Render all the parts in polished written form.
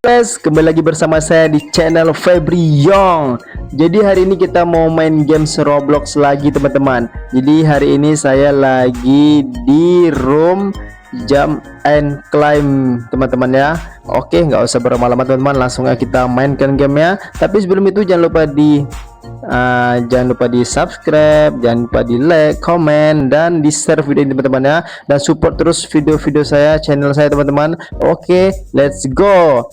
Guys, kembali lagi bersama saya di channel Febri Yong. Jadi hari ini kita mau main games Roblox lagi teman-teman. Jadi hari ini saya lagi di room Jump and Climb teman-teman ya. Oke, nggak usah berlama-lama teman-teman, langsung aja kita mainkan gamenya. Tapi sebelum itu jangan lupa di subscribe, jangan lupa di like, comment, dan di share video ini teman-teman ya, dan support terus video-video saya, channel saya teman-teman. Oke, let's go.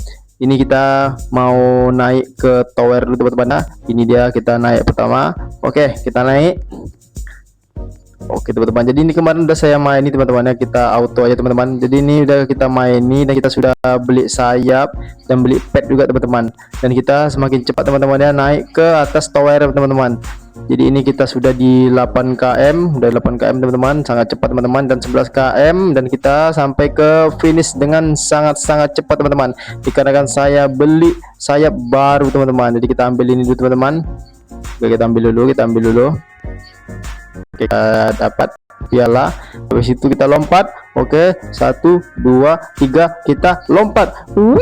Ini kita mau naik ke tower dulu teman-teman ya. Ini dia, kita naik pertama. Oke, kita naik. Oke teman-teman, jadi ini kemarin udah saya main ini teman-teman ya, kita auto aja teman-teman. Jadi ini udah kita main ini dan kita sudah beli sayap dan beli pet juga teman-teman, dan kita semakin cepat teman-teman ya naik ke atas tower teman-teman. Jadi ini kita sudah di 8 km, udah 8 km teman-teman, sangat cepat teman-teman, dan 11 km, dan kita sampai ke finish dengan sangat-sangat cepat teman-teman, dikarenakan saya beli sayap baru teman-teman. Jadi kita ambil ini dulu teman-teman. Oke, kita ambil dulu. Oke, kita dapat piala. Habis itu kita lompat. Oke, 1 2 3, kita lompat. Wih,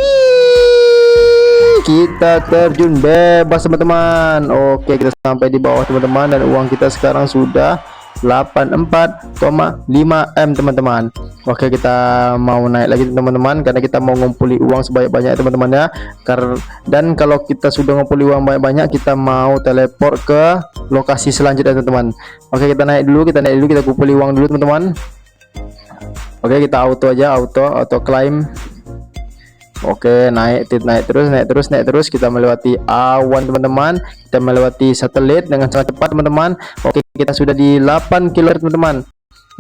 kita terjun bebas teman-teman. Oke, kita sampai di bawah teman-teman, dan uang kita sekarang sudah 84,5 M teman-teman. Oke, kita mau naik lagi teman-teman, karena kita mau ngumpuli uang sebanyak-banyak teman-teman ya. Dan kalau kita sudah ngumpuli uang banyak-banyak, kita mau teleport ke lokasi selanjutnya teman-teman. Oke, kita naik dulu, kita kumpuli uang dulu teman-teman. Oke, kita auto aja, auto climb. Oke, naik terus, kita melewati awan teman-teman, kita melewati satelit dengan sangat cepat teman-teman. Oke, kita sudah di 8 km teman-teman.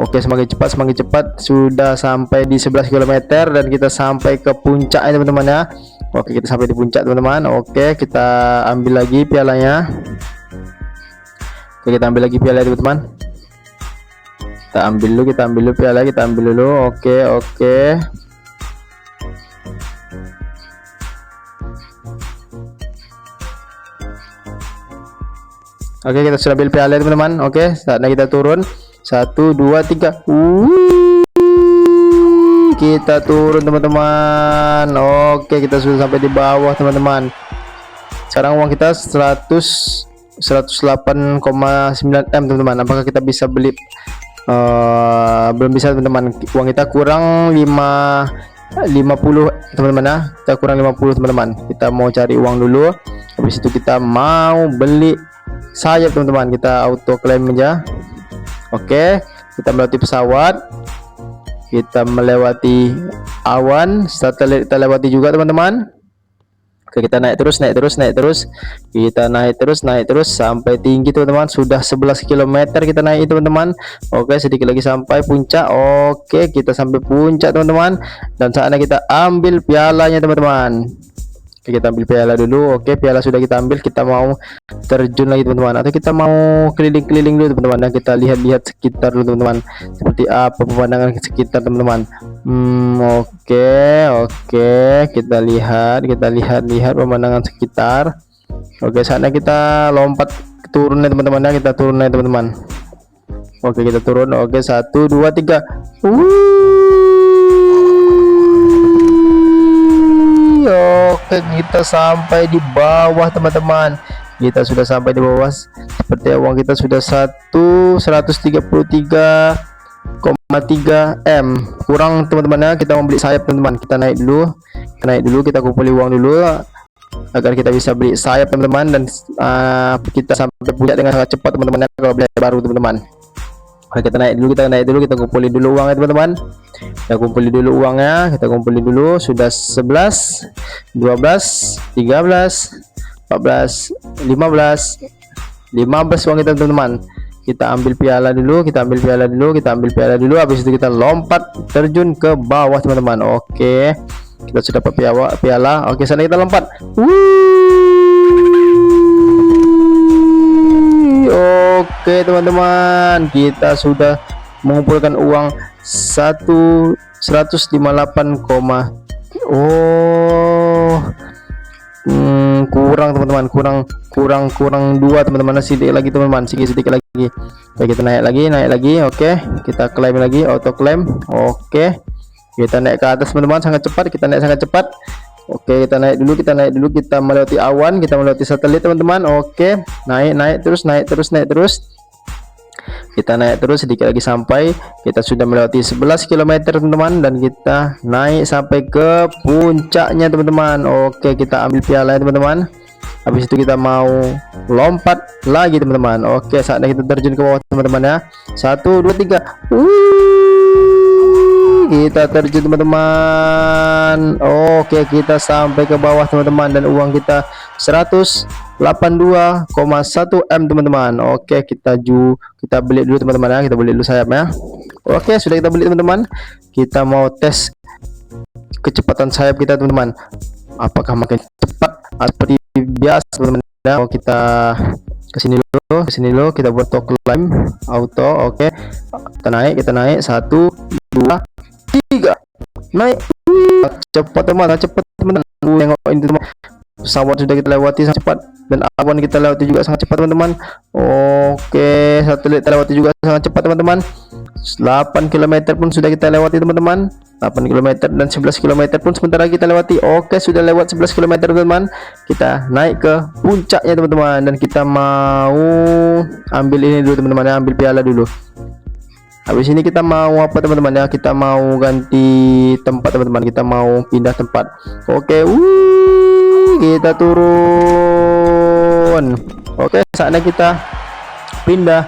Oke, semakin cepat, sudah sampai di 11 km, dan kita sampai ke puncaknya teman-teman ya. Oke, kita sampai di puncak teman-teman. Oke, kita ambil lagi pialanya. Oke, kita ambil lagi piala teman-teman. Kita ambil dulu piala, Oke. Oke, kita sudah ambil piala teman-teman. Oke, saatnya kita turun. 1 2 3. Kita turun teman-teman. Oke, kita sudah sampai di bawah teman-teman. Sekarang uang kita 108,9 M teman-teman. Apakah kita bisa beli? Belum bisa teman-teman. Uang kita kurang 50 teman-teman ya. Kita kurang 50 teman-teman. Kita mau cari uang dulu. Habis itu kita mau beli sayap teman-teman. Kita auto claim aja. Oke, kita melewati pesawat, kita melewati awan, satelit kita lewati juga teman-teman. Oke, kita naik terus, kita naik terus sampai tinggi teman-teman. Sudah 11 km kita naik teman-teman. Oke, sedikit lagi sampai puncak. Oke, kita sampai puncak teman-teman, dan saatnya kita ambil pialanya teman-teman. Oke, kita ambil piala dulu. Oke, piala sudah kita ambil. Kita mau terjun lagi teman-teman, atau kita mau keliling-keliling dulu teman-teman, dan kita lihat-lihat sekitar dulu teman-teman, seperti apa pemandangan sekitar teman-teman. Oke, kita lihat pemandangan sekitar. Oke, saatnya kita lompat turun ya teman-teman ya. Kita turun ya teman-teman. Oke, kita turun. Oke, 1 2 3. Oke, kita sampai di bawah teman-teman. Kita sudah sampai di bawah. Seperti uang kita sudah 133,3 M. Kurang teman-teman ya. Kita mau beli sayap teman-teman. Kita naik dulu, kita kumpuli uang dulu agar kita bisa beli sayap teman-teman, dan kita sampai puncak dengan sangat cepat teman-teman ya, kalau beli baru teman-teman. Oke, kita naik dulu, kita kumpulin dulu uangnya teman-teman. Kita kumpulin dulu, sudah 11 12 13 14 15 uang kita teman-teman. Kita ambil piala dulu, habis itu kita lompat terjun ke bawah teman-teman. Oke, kita sudah dapat piala. Oke, sana kita lompat. Oke teman-teman, kita sudah mengumpulkan uang 158, kurang teman-teman, kurang 2 teman-teman, sedikit lagi teman-teman, sedikit lagi. Oke, kita naik lagi. Oke, kita claim lagi, auto claim. Oke, kita naik ke atas teman-teman, sangat cepat. Oke, kita naik dulu, kita melewati awan, kita melewati satelit teman-teman. Oke, naik terus. Kita naik terus, sedikit lagi sampai. Kita sudah melewati 11 km teman-teman, dan kita naik sampai ke puncaknya teman-teman. Oke, kita ambil piala teman-teman. Habis itu kita mau lompat lagi teman-teman. Oke, saatnya kita terjun ke bawah teman-teman ya. 1 2 3. Kita terjun teman-teman. Oke, kita sampai ke bawah teman-teman, dan uang kita 182,1 M teman-teman. Oke, kita beli dulu teman-teman ya. Kita beli dulu sayapnya. Oke, sudah kita beli teman-teman. Kita mau tes kecepatan sayap kita teman-teman. Apakah makin cepat seperti biasa teman-teman ya. Oh, kita kesini dulu, kita buat auto climb auto. Oke, kita naik 1 2 3, naik. Cepat teman-teman. Tengok ini teman, pesawat sudah kita lewati sangat cepat, dan awan kita lewati juga sangat cepat teman-teman. Oke, satelit kita lewati juga sangat cepat teman-teman. 8 km pun sudah kita lewati teman-teman. 8 km dan 11 km pun sebentar lagi kita lewati. Oke, sudah lewat 11 km teman-teman. Kita naik ke puncaknya teman-teman, dan kita mau ambil ini dulu teman-teman ya, ambil piala dulu. Habis ini kita mau apa teman-teman ya? Kita mau ganti tempat teman-teman. Kita mau pindah tempat. Oke, kita turun. Oke, saatnya kita pindah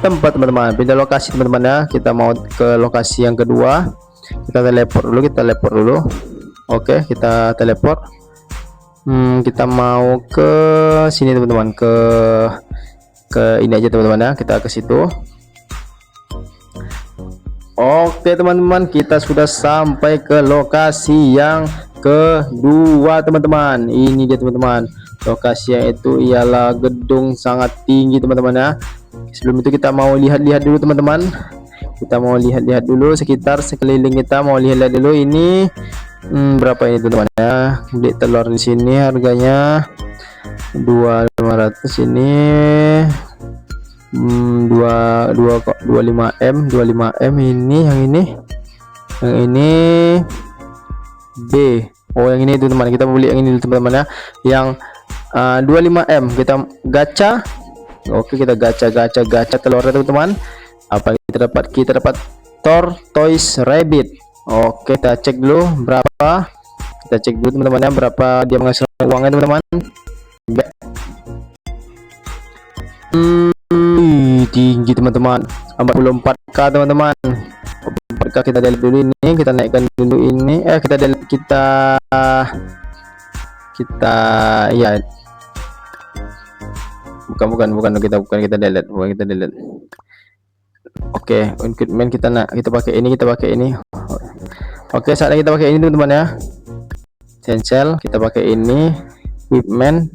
tempat teman-teman. Pindah lokasi teman-teman ya. Kita mau ke lokasi yang kedua. Kita teleport dulu. Oke, kita teleport. Kita mau ke sini teman-teman. Ke ini aja teman-teman ya. Kita ke situ. Oke teman-teman, kita sudah sampai ke lokasi yang kedua teman-teman. Ini dia teman-teman, lokasi yang itu ialah gedung sangat tinggi teman-teman ya. Sebelum itu kita mau lihat-lihat dulu teman-teman. Kita mau lihat-lihat dulu sekitar sekeliling kita, mau lihat-lihat dulu ini berapa ini teman-teman ya. Beli telur di sini harganya 2.500 ini. 25 M ini, yang ini B. Oh, yang ini teman-teman, kita beli yang ini dulu teman-teman ya, yang 25 M. Kita gacha. Oke, kita gacha telurnya teman-teman. Apa kita dapat tortoise rabbit. Oke, kita cek dulu berapa. Kita cek dulu teman-teman ya, berapa dia menghasilkan uangnya teman-teman. Tinggi teman-teman, 44k teman-teman. 44k, kita delete dulu ini, kita naikkan dulu ini. Kita ya, bukan kita delete. Oke, equipment kita pakai ini. Oke, saatnya kita pakai ini teman-teman ya. Essential, kita pakai ini equipment.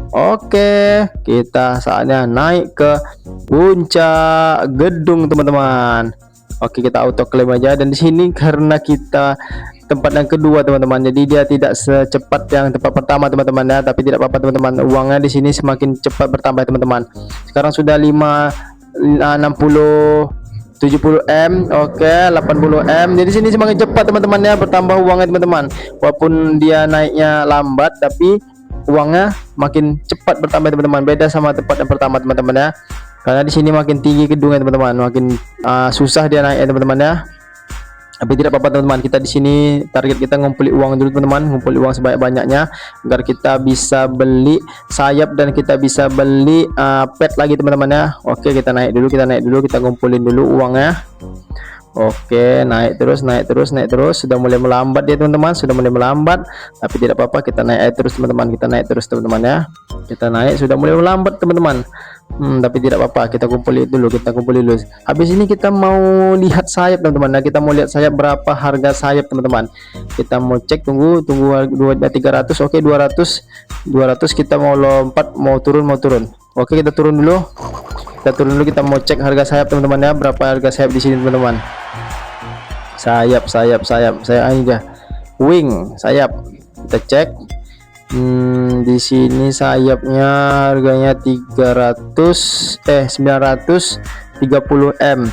Oke, kita saatnya naik ke puncak gedung teman-teman. Oke, kita auto claim aja, dan di sini karena kita tempat yang kedua teman-teman, jadi dia tidak secepat yang tempat pertama teman-teman ya, tapi tidak apa-apa teman-teman. Uangnya di sini semakin cepat bertambah teman-teman. Sekarang sudah 60 70 M. Oke, 80 M. Jadi sini semakin cepat teman-teman ya bertambah uangnya teman-teman. Walaupun dia naiknya lambat, tapi uangnya makin cepat bertambah teman-teman. Beda sama tempat yang pertama teman-teman ya, karena di sini makin tinggi gedungnya teman-teman, makin susah dia naik ya teman-teman ya. Tapi tidak apa-apa teman-teman, kita di sini target kita ngumpulin uang dulu teman-teman, ngumpulin uang sebanyak-banyaknya agar kita bisa beli sayap dan kita bisa beli pet lagi teman-teman ya. Oke, kita naik dulu, kita ngumpulin dulu uangnya. Oke, naik terus. Sudah mulai melambat dia teman-teman, tapi tidak apa-apa, kita naik terus teman-teman, ya. Kita naik, sudah mulai melambat teman-teman, tapi tidak apa-apa, kita kumpulin dulu. Habis ini kita mau lihat sayap teman-teman. Nah, kita mau lihat sayap, berapa harga sayap teman-teman. Kita mau cek, tunggu 300. Oke, 200 kita mau lompat, mau turun. Oke, kita turun dulu. Kita mau cek harga sayap teman-teman ya, berapa harga sayap di sini teman-teman. Sayap ini dia, wing sayap, kita cek. Di sini sayapnya harganya 930 M.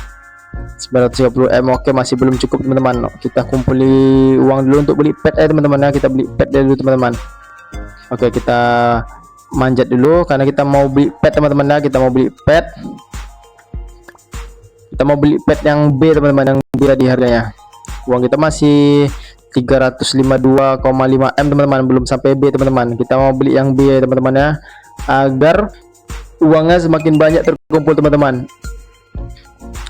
930M. Oke, masih belum cukup teman-teman. Kita kumpuli uang dulu untuk beli pet teman-teman ya. Kita beli pet dulu teman-teman. Oke, kita manjat dulu karena kita mau beli pet teman-teman ya. Kita mau beli pet. Kita mau beli pet yang B teman-teman, yang B tadi harganya. Uang kita masih 352,5M teman-teman, belum sampai B teman-teman. Kita mau beli yang B teman-teman ya, agar uangnya semakin banyak terkumpul teman-teman.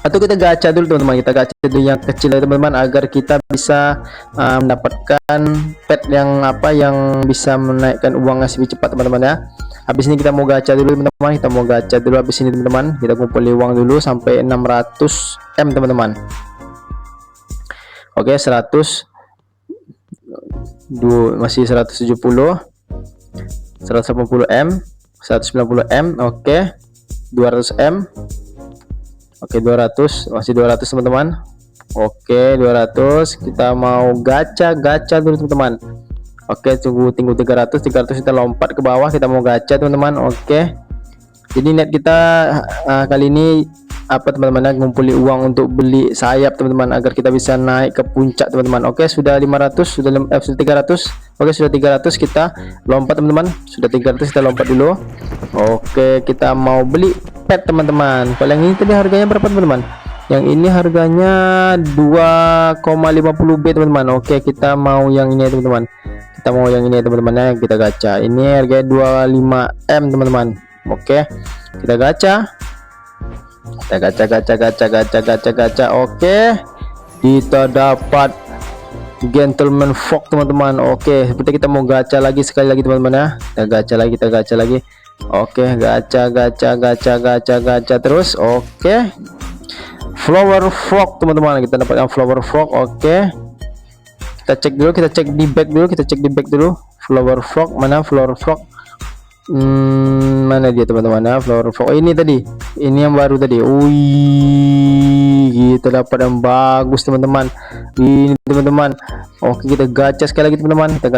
Atau kita gacha dulu teman-teman, kita gacha dulu yang kecil ya teman-teman, agar kita bisa mendapatkan pet yang yang bisa menaikkan uangnya lebih cepat teman-teman ya. Habis ini kita mau gacha dulu teman-teman, kita mau gacha dulu habis ini teman-teman. Kita kumpulin uang dulu sampai 600M teman-teman. Oke, 100 masih 170, 180M, 190M. Oke, 200M. Oke, 200, masih 200 teman-teman. Oke, 200. Kita mau gacha dulu teman-teman. Oke, tunggu 300 kita lompat ke bawah, kita mau gacha teman-teman. Oke, jadi net kita kali ini teman-teman, ngumpuli uang untuk beli sayap teman-teman, agar kita bisa naik ke puncak teman-teman. Oke, sudah 500, sudah 300. Oke, sudah 300, kita lompat teman-teman. Sudah 300, kita lompat dulu. Oke, kita mau beli pet teman-teman. Kalau yang ini tadi harganya berapa teman-teman? Yang ini harganya 2,50B teman-teman. Oke, kita mau yang ini teman-teman. Kita mau yang ini teman-teman ya, kita gacha. Ini harganya 25M teman-teman. Oke, kita gacha. Kita gacha. Oke, kita dapat Gentleman Fox teman-teman. Oke, seperti kita mau gacha lagi sekali lagi teman-teman ya. Kita gacha lagi. Oke, gacha terus. Oke, Flower Frog teman-teman, kita dapatkan Flower Frog. Oke, kita cek dulu, kita cek di back dulu. Flower Frog, mana Flower Frog? Mana dia teman-teman ya, Flower Frog? Oh, ini tadi, ini yang baru tadi. Wih, kita dapat yang bagus teman-teman. Ini teman-teman. Oke, kita gacha sekali lagi teman-teman. Kita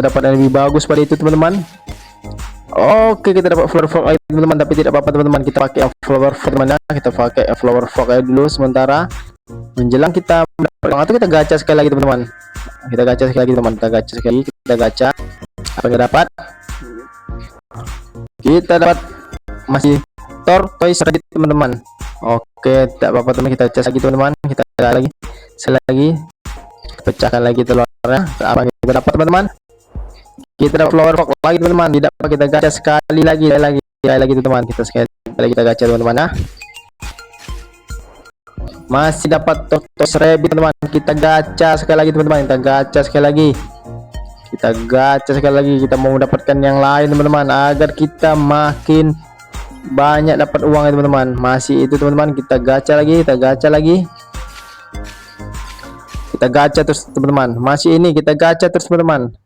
dapat yang lebih bagus pada itu teman-teman. Oke, kita dapat Flower Frog lagi teman-teman, tapi tidak apa-apa teman-teman. Kita pakai Flower Frog teman-teman. Kita pakai Flower Frog aja dulu sementara, menjelang kita mendapat. Atau kita gacha sekali lagi teman-teman. Kita gacha sekali lagi. Kita gacha. Apa yang kita dapat? Kita dapat masih Tortoise Reddit teman-teman. Oke, tidak apa-apa teman, kita cas lagi teman-teman. Kita lagi sekali lagi, pecahkan lagi telurnya. Apa yang kita dapat teman-teman? Kita dapat Flower Frog lagi teman-teman. Tidak apa, kita gacha sekali lagi teman-teman. Kita sekali lagi kita gacha teman-teman ya. Masih dapat Tortoise Rabbit teman-teman. Kita gacha sekali lagi teman-teman. Kita gacha sekali lagi. Kita mau mendapatkan yang lain teman-teman, agar kita makin banyak dapat uang ya teman-teman. Masih itu teman-teman, kita gacha lagi. Kita gacha terus teman-teman. Masih ini kita gacha terus teman-teman.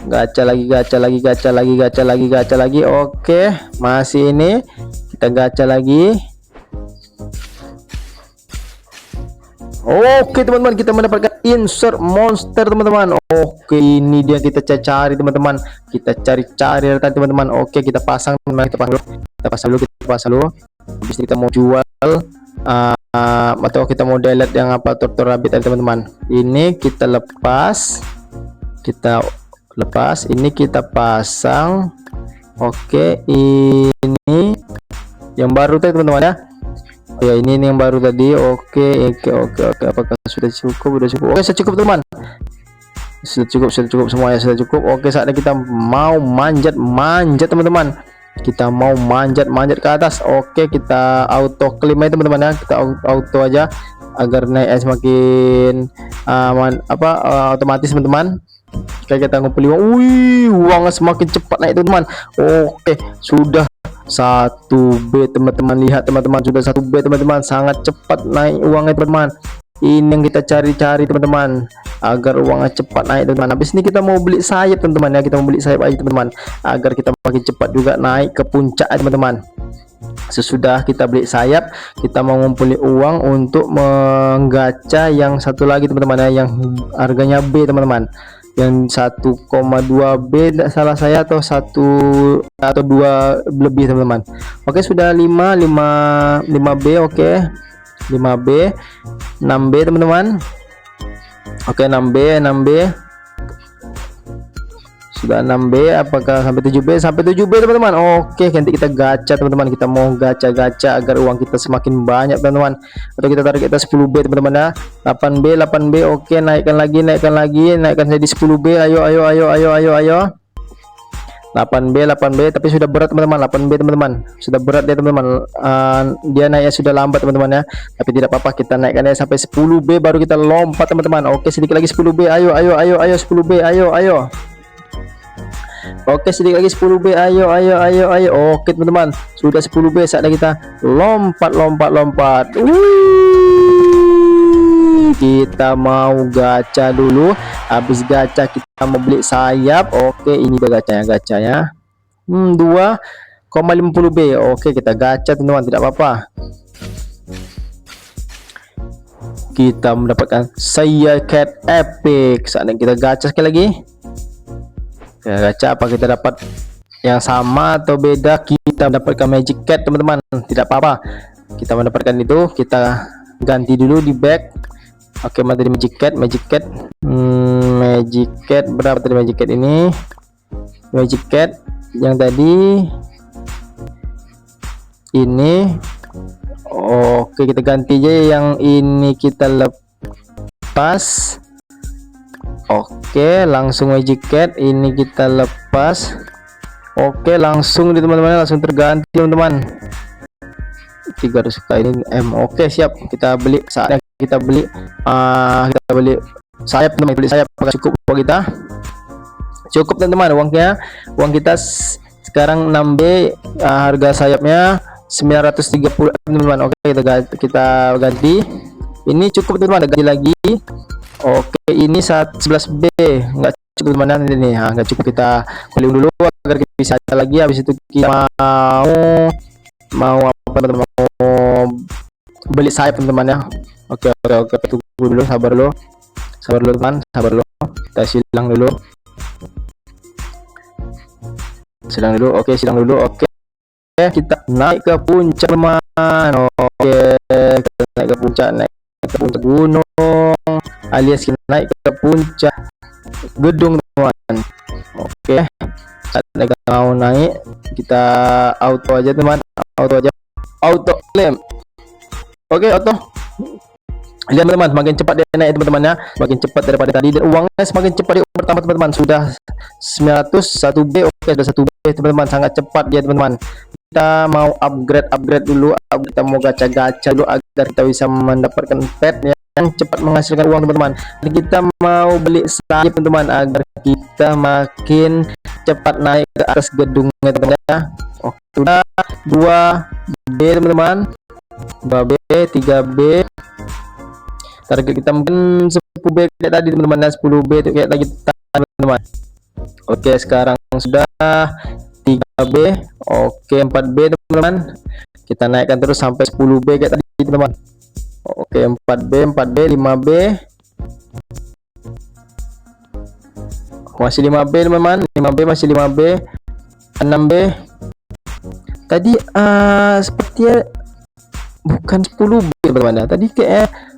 Gacha lagi. Oke, masih ini kita gacha lagi. Oke teman-teman, kita mendapatkan insert monster teman-teman. Oke, ini dia kita cari teman-teman. Kita cari teman-teman. Oke, kita pasang teman-teman. Kita pasang dulu. Habis ini kita mau jual atau kita mau delete yang Tortoise Rabbit tadi teman-teman. Ini kita lepas. Ini kita pasang. Oke, ini yang baru tadi teman-teman ya. Ya, ini yang baru tadi. Oke. Apakah sudah cukup? Oke, sudah cukup teman. Sudah cukup semuanya, sudah cukup. Oke, saatnya kita mau manjat teman-teman. Kita mau manjat ke atas. Oke, kita auto claim aja teman-teman ya. Kita auto aja agar naik semakin otomatis teman-teman. Kita ngumpulin uang. Wih, uangnya semakin cepat naik teman-teman. Oke, sudah 1B teman-teman. Lihat teman-teman, sudah 1B teman-teman. Sangat cepat naik uangnya teman-teman. Ini yang kita cari teman-teman, agar uangnya cepat naik teman-teman. Habis ini kita mau beli sayap teman-teman ya. Kita mau beli sayap aja teman-teman, agar kita makin cepat juga naik ke puncak teman-teman. Sesudah kita beli sayap, kita mau ngumpulin uang untuk menggacha yang satu lagi teman-teman ya, yang harganya B teman-teman, yang 1,2B salah saya, atau 1 atau 2 lebih teman-teman. Oke, sudah 5B. Oke, 5B, 6B teman-teman. Oke, 6B. Sudah 6B, apakah sampai 7B? Sampai 7B teman-teman. Oke, nanti kita gacha teman-teman. Kita mau gacha agar uang kita semakin banyak teman-teman. Atau kita tarik kita 10B teman-teman ya. 8B. Oke, naikkan lagi, naikkan jadi 10B. Ayo. 8B, tapi sudah berat teman-teman. 8B teman-teman, sudah berat dia teman-teman. Dia naiknya sudah lambat teman-teman ya, tapi tidak apa-apa, kita naikkan ya sampai 10B baru kita lompat teman-teman. Oke, sedikit lagi 10B. Ayo 10B. Ayo. Oke, sedikit lagi 10B. Ayo. Oke teman-teman, sudah 10B, saatnya kita lompat. Kita mau gacha dulu. Habis gacha kita mau beli sayap. Oke, ini dia gacanya. 2,50B. Oke, kita gacha teman-teman, tidak apa-apa. Kita mendapatkan saya cat epic. Saatnya kita gacha sekali lagi. Ya, gacha apa kita dapat yang sama atau beda? Kita mendapatkan magic cat teman-teman, tidak apa-apa. Kita mendapatkan itu, kita ganti dulu di back. Oke, materi magic cat. Magic cat berapa tadi magic cat ini? Magic cat yang tadi ini. Oke, kita ganti aja yang ini, kita lepas. Oke, langsung magic cat ini kita lepas. Oke, langsung di teman-teman, langsung terganti teman-teman. 300 ini M. Oke, siap, kita beli. Saatnya kita beli sayap teman-teman. Beli sayap, apakah cukup uang kita? Cukup teman-teman, uang kita sekarang 6B. Harga sayapnya 930 teman-teman. Oke, kita ganti. Ini cukup teman-teman, ada ganti lagi. Oke, ini 11B nggak cukup teman-teman ini. Nggak cukup, kita beli dulu agar kita bisa ada lagi. Habis itu kita mau apa teman-teman, mau beli sayap teman-teman ya. Oke, tunggu dulu, sabar dulu teman, kita silang dulu. Oke, kita naik ke puncak teman. Oke, kita naik ke puncak gunung, alias kita naik ke puncak gedung teman. Oke, saat kita mau naik, kita auto aja teman, auto claim. Oke, auto. Lihat teman-teman, semakin cepat dia naik teman-teman ya, semakin cepat daripada tadi, dan uangnya semakin cepat di pertama teman-teman. Sudah 901B. Oke, sudah 1B teman-teman, sangat cepat dia teman-teman. Kita mau upgrade dulu. Kita mau gacha dulu agar kita bisa mendapatkan pet yang cepat menghasilkan uang teman-teman. Dan kita mau beli sayap teman-teman agar kita makin cepat naik ke atas gedungnya teman-teman ya. Oke, sudah 2B teman-teman, 2B, 3B. Target kita mungkin 10B kayak tadi teman-teman, dan 10B itu kayak tadi teman-teman. Oke, sekarang sudah 3B. Oke, 4B teman-teman, kita naikkan terus sampai 10B kayak tadi teman-teman. Oke, 4B, 5B, masih 5B teman-teman, 5B masih 5B, 6B tadi sepertinya bukan 10B teman-teman. Tadi kayak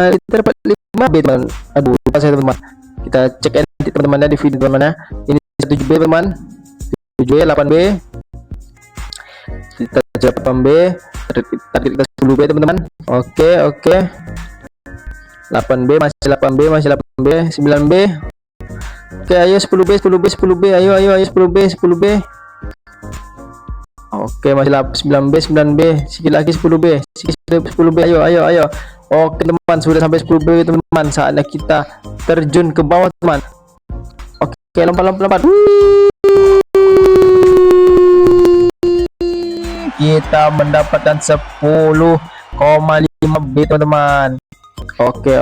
kita dapat 5B teman. Aduh, lupa saya teman-teman. Kita cek nanti teman-teman di video teman-teman. Ini 7B teman, 7B, 8B, kita 8B, target kita 10B teman-teman. Oke, 8B masih 8B, 9B. Oke, ayo 10B, ayo 10B. Oke, masih 9B, sedikit lagi 10B, ayo. Oke teman, sudah sampai 10B teman-teman. Saatnya kita terjun ke bawah teman. Oke, lompat. Kita mendapatkan 10,5B teman-teman. Oke.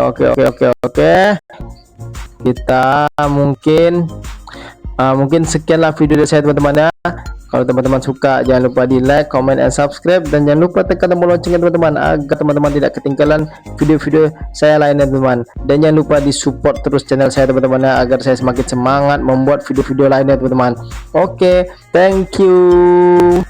Kita mungkin sekianlah video dari saya teman-teman ya. Kalau teman-teman suka, jangan lupa di like, comment, and subscribe, dan jangan lupa tekan tombol loncengnya teman-teman agar teman-teman tidak ketinggalan video-video saya lainnya teman-teman. Dan jangan lupa di support terus channel saya teman-teman ya, agar saya semakin semangat membuat video-video lainnya teman-teman. Oke, thank you.